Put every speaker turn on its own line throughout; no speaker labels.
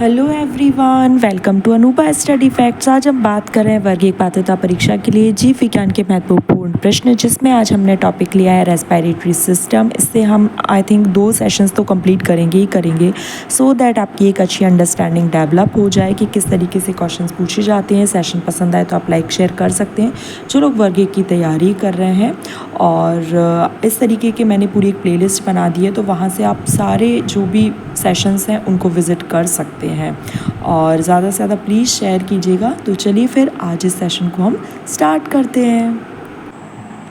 Hello everyone, welcome to Anupa study facts. आज हम बात कर रहे हैं वर्ग एक पात्रता परीक्षा के लिए जीव विज्ञान के महत्वपूर्ण प्रश्न, जिसमें आज हमने टॉपिक लिया है रेस्पिरेटरी सिस्टम। इससे हम आई थिंक 2 सेशंस तो कंप्लीट करेंगे ही करेंगे, सो दैट आपकी एक अच्छी अंडरस्टैंडिंग डेवलप हो जाए कि किस तरीके से क्वेश्चंस पूछे जाते हैं। सेशन पसंद आए तो आप लाइक शेयर कर सकते हैं जो लोग वर्ग एक की तैयारी कर रहे हैं। और इस तरीके के मैंने पूरी एक प्लेलिस्ट बना दी है, तो वहाँ से आप सारे जो भी सेशंस हैं उनको विज़िट कर सकते हैं। और ज़्यादा से ज़्यादा प्लीज़ शेयर कीजिएगा। तो चलिए फिर आज इस सेशन को हम स्टार्ट करते हैं।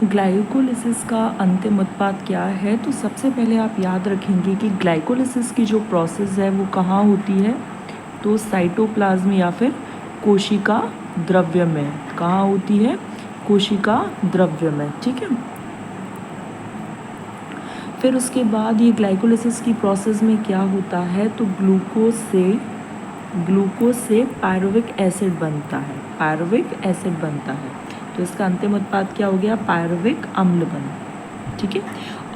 ग्लाइकोलिसिस का अंतिम उत्पाद क्या है? तो सबसे पहले आप याद रखेंगे कि ग्लाइकोलिसिस की जो प्रोसेस है वो कहाँ होती है, तो साइटोप्लाज्म या फिर कोशिका द्रव्य में। कहाँ होती है? कोशिका द्रव्य में। ठीक है। फिर उसके बाद ये ग्लाइकोलिसिस की प्रोसेस में क्या होता है, तो ग्लूकोज से पायरुविक एसिड बनता है। पायरुविक एसिड बनता है, तो इसका अंतिम उत्पाद क्या हो गया? पायरुविक अम्ल बना। ठीक है।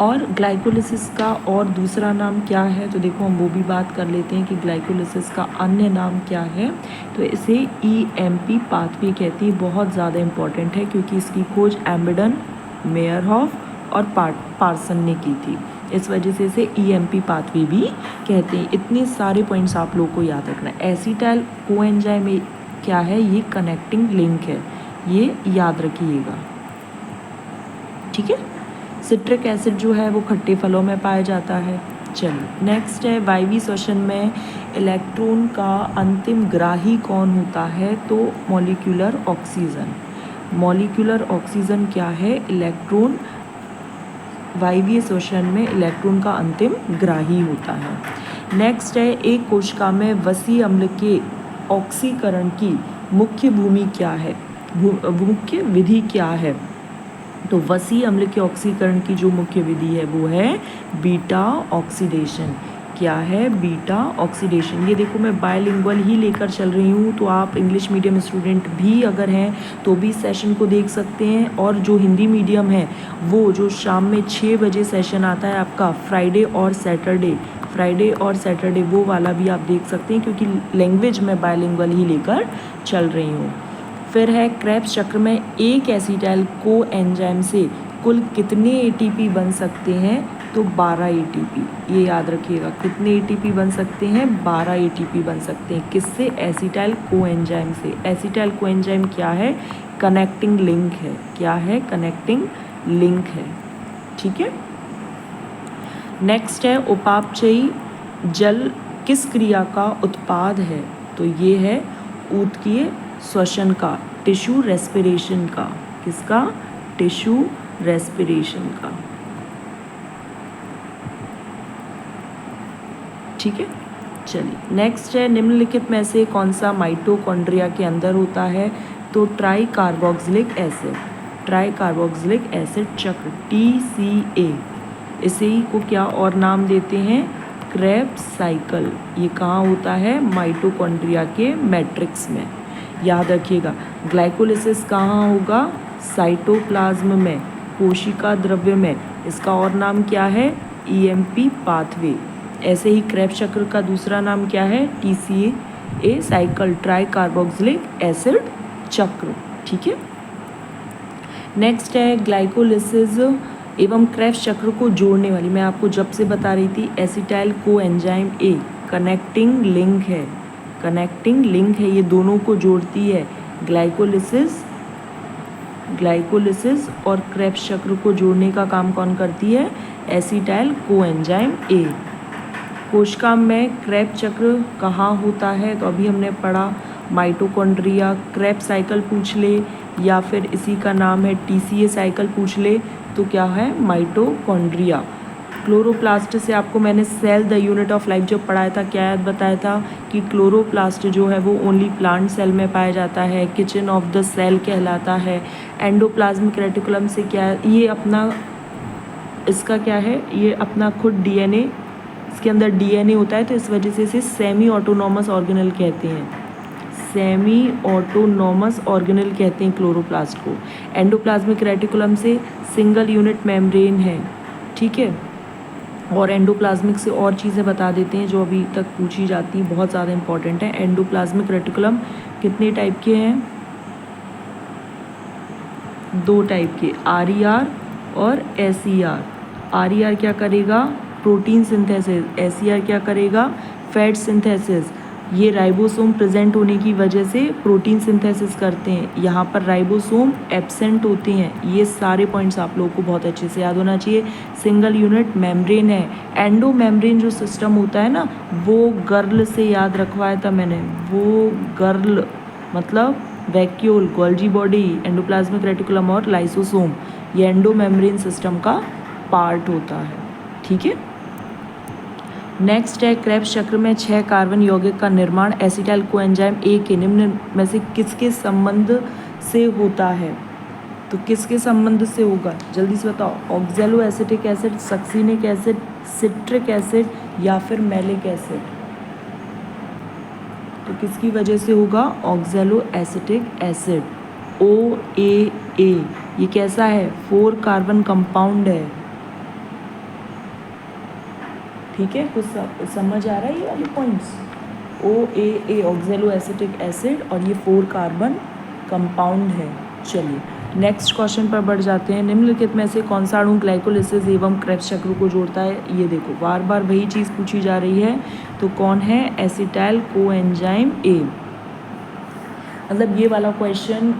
और ग्लाइकोलिसिस का और दूसरा नाम क्या है, तो देखो हम वो भी बात कर लेते हैं कि ग्लाइकोलिसिस का अन्य नाम क्या है। तो इसे EMP पाथवे कहती है। बहुत ज़्यादा इम्पॉर्टेंट है क्योंकि इसकी खोज एम्बेडन, मेयरहॉफ और पार्सन ने की थी। इस वजह से इसे EMP पाथवे भी कहते हैं। इतने सारे पॉइंट्स आप लोगों को याद रखना है। एसिटाइल कोएंजाइम क्या है? ये कनेक्टिंग लिंक है, ये याद रखिएगा। ठीक है। सिट्रिक एसिड जो है वो खट्टे फलों में पाया जाता है। चलिए नेक्स्ट है, वायवीय श्वसन में इलेक्ट्रॉन का अंतिम ग्राही कौन होता है? तो मॉलिक्यूलर ऑक्सीजन। मॉलिक्यूलर ऑक्सीजन क्या है? इलेक्ट्रॉन वायवीय श्वसन में इलेक्ट्रॉन का अंतिम ग्राही होता है। नेक्स्ट है, एक कोशिका में वसी अम्ल के ऑक्सीकरण की मुख्य भूमि क्या है? मुख्य विधि क्या है? तो वसी अम्ल के ऑक्सीकरण की जो मुख्य विधि है वो है बीटा ऑक्सीडेशन। क्या है? Beta oxidation. ये देखो मैं बायलिंगुअल ही लेकर चल रही हूँ, तो आप इंग्लिश मीडियम स्टूडेंट भी अगर हैं तो भी सेशन को देख सकते हैं। और जो हिंदी मीडियम है वो जो शाम में 6 बजे सेशन आता है आपका फ्राइडे और सैटरडे, वो वाला भी आप देख सकते हैं, क्योंकि लैंग्वेज मैं बायलिंगुअल ही लेकर चल रही हूँ। फिर है, क्रेब्स चक्र में एक एसिटाइल को एंजाइम से कुल कितने ATP बन सकते हैं? तो 12 ATP। ये याद रखिएगा, कितने ATP बन सकते हैं? 12 ATP बन सकते हैं। किससे? एसिटाइल कोएंजाइम से। एसिटाइल कोएंजाइम क्या है? कनेक्टिंग लिंक है। क्या है? कनेक्टिंग लिंक है। ठीक है। नेक्स्ट है, उपापचयी जल किस क्रिया का उत्पाद है? तो ये है ऊतकीय श्वसन का, टिश्यू रेस्पिरेशन का। किसका? टिश्यू रेस्पिरेशन का। ठीक है। चलिए नेक्स्ट है, निम्नलिखित में से कौन सा माइटोकॉन्ड्रिया के अंदर होता है? तो try carboxylic acid. Try carboxylic acid चक्र, TCA। इसे ही को क्या और नाम देते हैं? Krebs cycle. ये कहाँ होता है? माइटोकॉन्ड्रिया के मैट्रिक्स में। याद रखिएगा, ग्लाइकोलिसिस कहाँ होगा? साइटोप्लाज्म में, कोशिका द्रव्य में। इसका और नाम क्या है? EMP pathway. ऐसे ही क्रेब्स चक्र का दूसरा नाम क्या है? TCA cycle, try carboxylic acid चक्र। ठीक है। नेक्स्ट है, ग्लाइकोलिसिस एवं क्रेब्स चक्र को जोड़ने वाली, मैं आपको जब से बता रही थी, acetyl coenzyme A connecting link है। कनेक्टिंग लिंक है, ये दोनों को जोड़ती है। ग्लाइकोलिसिस और क्रेब्स चक्र को जोड़ने का काम कौन करती है? Acetyl coenzyme A। कोशिका में क्रेब्स चक्र कहाँ होता है? तो अभी हमने पढ़ा माइटोकॉन्ड्रिया। क्रेब्स साइकिल पूछ ले या फिर इसी का नाम है TCA साइकिल पूछ ले तो क्या है? माइटोकॉन्ड्रिया। क्लोरोप्लास्ट से आपको मैंने cell the unit of life जब पढ़ाया था, क्या याद बताया था कि क्लोरोप्लास्ट जो है वो ओनली प्लांट सेल में पाया जाता है, किचन ऑफ द सेल कहलाता है। एंडोप्लाज्मिक रेटिकुलम से क्या, ये अपना इसका क्या है? ये अपना खुद DNA, इसके अंदर DNA होता है, तो इस वजह से इसे सेमी ऑटोनॉमस ऑर्गेनल कहते हैं। सेमी ऑटोनॉमस ऑर्गेनल कहते हैं क्लोरोप्लास्ट को। एंडोप्लाज्मिक रेटिकुलम से सिंगल यूनिट मेम्ब्रेन है। ठीक है। और एंडोप्लाज्मिक से और चीज़ें बता देते हैं जो अभी तक पूछी जाती हैं, बहुत ज़्यादा इंपॉर्टेंट है। एंडोप्लाज्मिक रेटिकुलम कितने टाइप के हैं? 2 टाइप के, RER और SER। RER क्या करेगा? Protein synthesis. SER क्या करेगा? Fat synthesis. ये राइबोसोम प्रेजेंट होने की वजह से प्रोटीन सिंथेसिस करते हैं, यहाँ पर राइबोसोम एब्सेंट होते हैं। ये सारे पॉइंट्स आप लोगों को बहुत अच्छे से याद होना चाहिए। सिंगल यूनिट मेम्ब्रेन है। एंडो मेम्ब्रेन जो सिस्टम होता है ना, वो गर्ल से याद रखवाया था मैंने, वो गर्ल मतलब vacuole, Golgi body, endoplasmic reticulum और लाइसोसोम, ये एंडो मेम्ब्रेन सिस्टम का पार्ट होता है। ठीक है। नेक्स्ट है क्रेब्स चक्र में 6 कार्बन यौगिक का निर्माण एसिटाइल कोएंजाइम ए के निम्न में से किसके संबंध से होता है? तो किसके संबंध से होगा? जल्दी से बताओ। ऑक्जेलो acetic acid, succinic acid, citric acid या फिर मैलिक एसिड? तो किसकी वजह से होगा? ऑक्जेलो एसिटिक एसिड, OAA। ये कैसा है? 4 कार्बन कंपाउंड है। ठीक है, कुछ समझ आ रहा है ये वाले पॉइंट्स? OAA ऑक्जेलो एसिटिक एसिड और ये 4 कार्बन कंपाउंड है। चलिए नेक्स्ट क्वेश्चन पर बढ़ जाते हैं। निम्नलिखित में से कौन सा अणु ग्लाइकोलिसिस एवं क्रेब्स चक्र को जोड़ता है? ये देखो बार बार वही चीज़ पूछी जा रही है। तो कौन है? Acetyl coenzyme A. मतलब ये वाला क्वेश्चन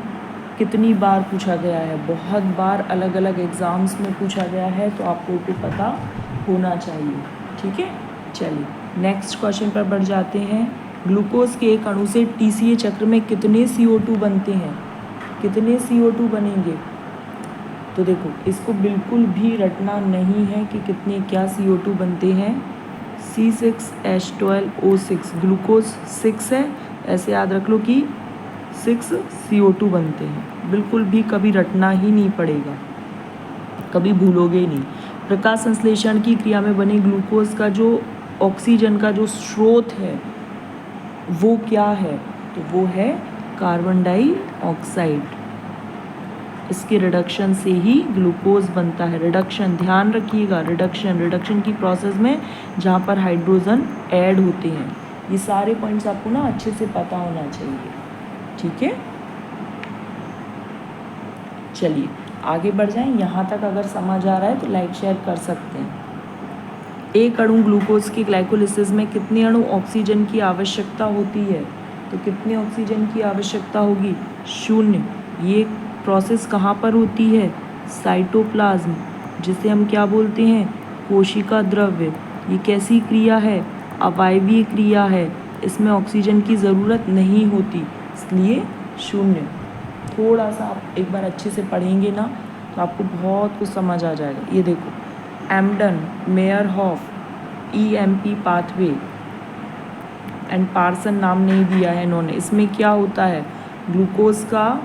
कितनी बार पूछा गया है? बहुत बार अलग अलग एग्जाम्स में पूछा गया है, तो आपको को पता होना चाहिए। ठीक है, चलिए नेक्स्ट क्वेश्चन पर बढ़ जाते हैं। ग्लूकोज के एक अणु से TCA चक्र में कितने CO2 बनते हैं? कितने CO2 बनेंगे? तो देखो इसको बिल्कुल भी रटना नहीं है कि कितने क्या CO2 बनते हैं। C6H12O6, ग्लूकोज 6 है, ऐसे याद रख लो कि 6 CO2 बनते हैं। बिल्कुल भी कभी रटना ही नहीं पड़ेगा, कभी भूलोगे ही नहीं। प्रकाश संश्लेषण की क्रिया में बने ग्लूकोज का जो ऑक्सीजन का जो स्रोत है वो क्या है? तो वो है कार्बन डाइऑक्साइड। इसके रिडक्शन से ही ग्लूकोज बनता है। रिडक्शन, ध्यान रखिएगा, रिडक्शन की प्रोसेस में जहाँ पर हाइड्रोजन ऐड होते हैं। ये सारे पॉइंट्स आपको ना अच्छे से पता होना चाहिए। ठीक है, चलिए आगे बढ़ जाएं। यहाँ तक अगर समझ आ रहा है तो लाइक शेयर कर सकते हैं। एक अणु ग्लूकोज की ग्लाइकोलिसिस में कितने अणु ऑक्सीजन की आवश्यकता होती है? तो कितने ऑक्सीजन की आवश्यकता होगी? 0। ये प्रोसेस कहाँ पर होती है? साइटोप्लाज्म, जिसे हम क्या बोलते हैं? कोशिका द्रव्य। ये कैसी क्रिया है? अवायवीय क्रिया है। इसमें ऑक्सीजन की ज़रूरत नहीं होती, इसलिए 0। थोड़ा सा आप एक बार अच्छे से पढ़ेंगे ना तो आपको बहुत कुछ समझ आ जाएगा। ये देखो, एम्डन, मेयरहॉफ, EMP पाथवे एंड पार्सन नाम नहीं दिया है इन्होंने। इसमें क्या होता है? ग्लूकोज का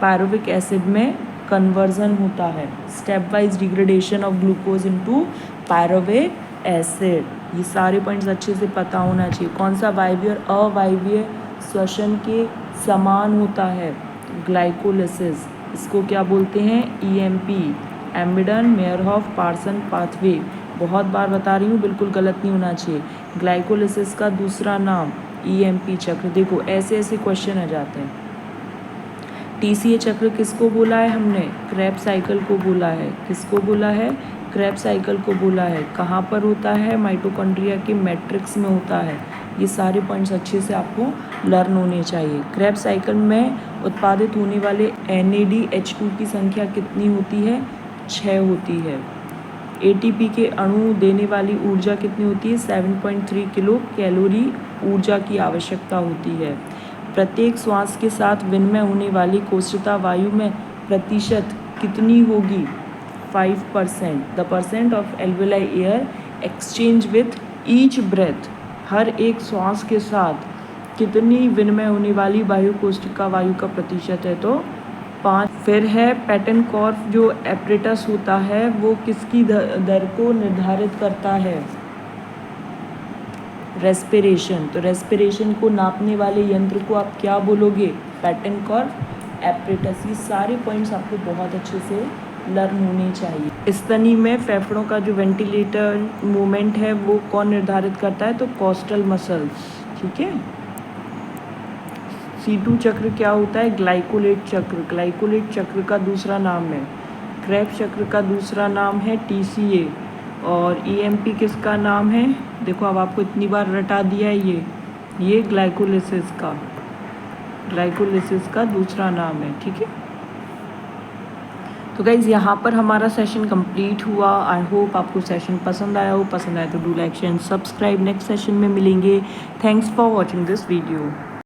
पायरुविक एसिड में कन्वर्जन होता है, step wise degradation of glucose into pyruvic acid. ये सारे पॉइंट्स अच्छे से पता होना चाहिए। कौन सा वायवीय और अवायवीय श्वसन के समान होता है? ग्लाइकोलिसिस। इसको क्या बोलते हैं? EMP, Embden, Meyerhof, Parnas pathway. बहुत बार बता रही हूँ, बिल्कुल गलत नहीं होना चाहिए। ग्लाइकोलिसिस का दूसरा नाम EMP चक्र। देखो ऐसे ऐसे क्वेश्चन आ जाते हैं। TCA चक्र किसको बोला है हमने? क्रेब्स साइकिल को बोला है। किसको बोला है? क्रेब्स साइकिल को बोला है। कहाँ पर होता है? माइटोकॉन्ड्रिया के मैट्रिक्स में होता है। ये सारे पॉइंट्स अच्छे से आपको लर्न होने चाहिए। क्रेब्स साइकिल में उत्पादित होने वाले NADH2 की संख्या कितनी होती है? 6 होती है। ATP के अणु देने वाली ऊर्जा कितनी होती है? 7.3 किलो कैलोरी ऊर्जा की आवश्यकता होती है। प्रत्येक श्वास के साथ विनिमय होने वाली कोशिका वायु में प्रतिशत कितनी होगी? 5%। The percent of alveoli air exchange with each breath. हर एक श्वास के साथ कितनी विनिमय होने वाली वायु कोशिका वायु का प्रतिशत है? तो 5। फिर है पेटेनकॉर्फ जो एपरेटस होता है वो किसकी दर को निर्धारित करता है? रेस्पिरेशन। तो रेस्पिरेशन को नापने वाले यंत्र को आप क्या बोलोगे? पेटेनकॉर्फ एपरेटस। ये सारे पॉइंट्स आपको बहुत अच्छे से लर्न होने चाहिए। स्तनी में फेफड़ों का जो वेंटिलेटर मूवमेंट है वो कौन निर्धारित करता है? तो कॉस्टल मसल्स, ठीक है। C2 चक्र क्या होता है? ग्लाइकोलेट चक्र। ग्लाइकोलेट चक्र का दूसरा नाम है क्रेब्स चक्र का दूसरा नाम है TCA। और EMP किसका नाम है? देखो अब आपको इतनी बार रटा दिया है ये ग्लाइकोलिसिस का दूसरा नाम है, ठीक है। तो गाइज़ यहाँ पर हमारा सेशन कंप्लीट हुआ। आई होप आपको सेशन पसंद आया हो। पसंद आया तो do like share subscribe. Next session में मिलेंगे। Thanks for watching this video.